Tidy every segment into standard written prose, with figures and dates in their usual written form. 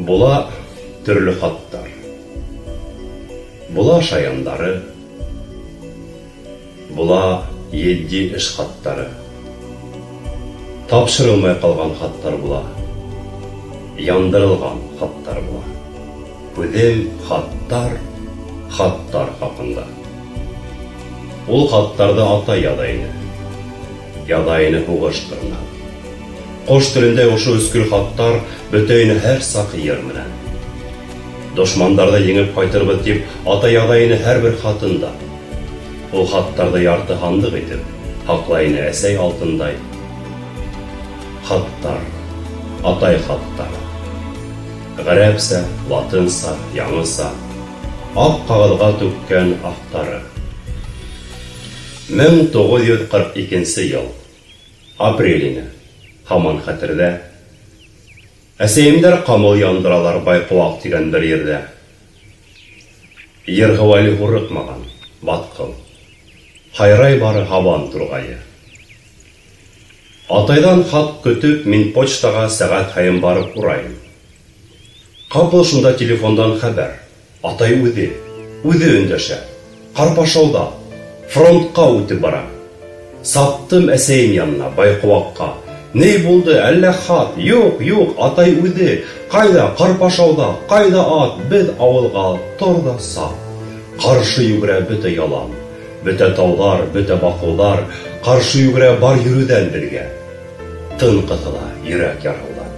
Була түрлі хаттар. Була шаяндары. Була 7 іш хаттары. Тапшырылмай қалған хаттар була. Яндырылған хаттар була. Күдем хаттар хақында. Ол хаттарды ата ядайны. Ядайны хуғыштырына. Qoş türünde oşu üskül xattar böteyini her sakı yermine. Doşmandarda yengip kaytırıp deyip ata yadayını her bir xatında. O xattarda yartı handıq edip, haqlayını əsey altınday. Xattar, atay xattar. Ғәрәпsə, latınsa, yanısa, aq qağılğa tökkən aqtarı. 1942 yıl, aprelini. Хаман хәтердә. Әсәйемдәр камыл яндыралар Байқуақ дигән бер ердә. Ергывали һурыкмаган, батқыл. Хайрай бары һабан тургайы. Атайдан хат көтүп, мин почтага сәгать һайын барып урайым. Капыл шунда телефондан хәбәр. Атай үзе өндәшә. Карпашауда, фронтка үтеп бара. Саттым әсәйем янына, Байқуақка. Ne buldu? Әллә хат? Юк, атай үзе. Кайда? Карпашауда. Кайда ат? Бед авылга торда сап. Каршы югрә бөтә ялан. Бөтә таулар, бөтә бакылдар. Каршы югрә бар йөрүдән бергә. Тын кытыла, йөрәк ярылды.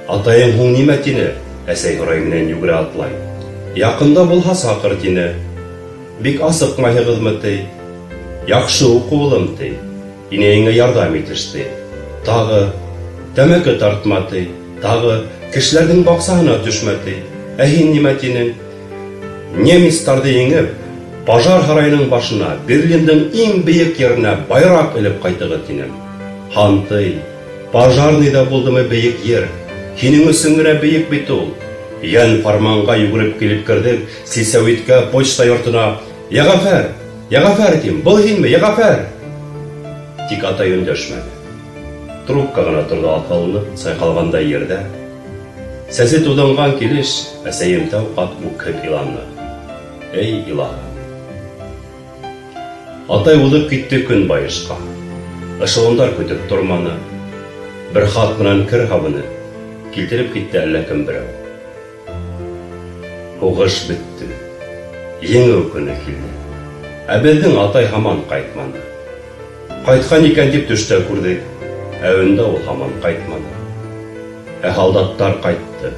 Атайым һуң нимә тине? Әсәй һорай менән югрә атлай. Якында булһа сакыр тине. Бик асыкмайһығыҙмы ти? Яхшы уҡу улым ти. Инәйеңә ярдәм итеште. Тағы тәмәке тартматы, тағы кешеләрнең баҡсаһына төшмәте. Ә һин нимә тинең? Немецтарҙы еңеп, пожар һарайының башына, Берлиндың иң бейек еренә байраҡ элеп ҡайтығыҙ тинем. Һантый, пожарныйҙа булдымы бейек ер? Һинең өсөн генә бейек бит ул. Йән фарманға йүгереп килеп кердек, силсәүиткә почта йортона. Йәғәфәр тим, был һинме, Йәғәфәр? Тик атай өндәшмәне. Трубка гына торды атланып, сайҡалғандай ерҙә. Сәсе туҙанған килеш, әсәйем тәү ҡат үкһеп иланы. Эй илаһым. Атай улып китте көнбайышҡа. Эшелондар көтөп торманы. Бер хат менән кер һабыны. Килтереп китте әллә кем берәү. Һуғыш бөттө. Еңеү көнө килде. Ә беҙҙең атай һаман ҡайтманы. Ҡайтҡан икән дип төштә күрҙек. Әүендә ул һаман ҡайтманы. Ә һалдаттар ҡайтты.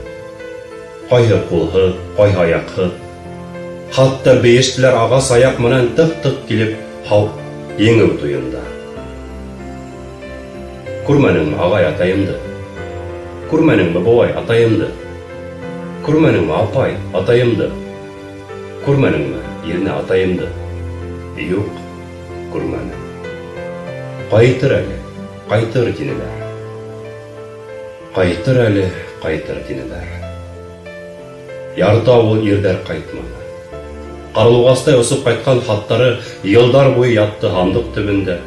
Ҡайһы ҡулһыҙ, ҡайһы аяҡһыҙ. Хатта бейештеләр ағас аяҡ менән тыҡ-тыҡ килеп еңеү туйында. Күрмәнеңме ағай атайымды? Күрмәнеңме быуай атайымды? Күрмәнеңме апай атайымды? Күрмәнеңме иренә атайымды? Юҡ, күрмәнем. Ҡайтыр әле. Ҡайтыр тинеләр. Ҡайтыр әле, ҡайтыр тинеләр. Ярты ауыл ирҙәр ҡайтманы. Ҡарлуғастай осоп ҡайтҡан хаттары йылдар буйы ятты һандыҡ төбөндә.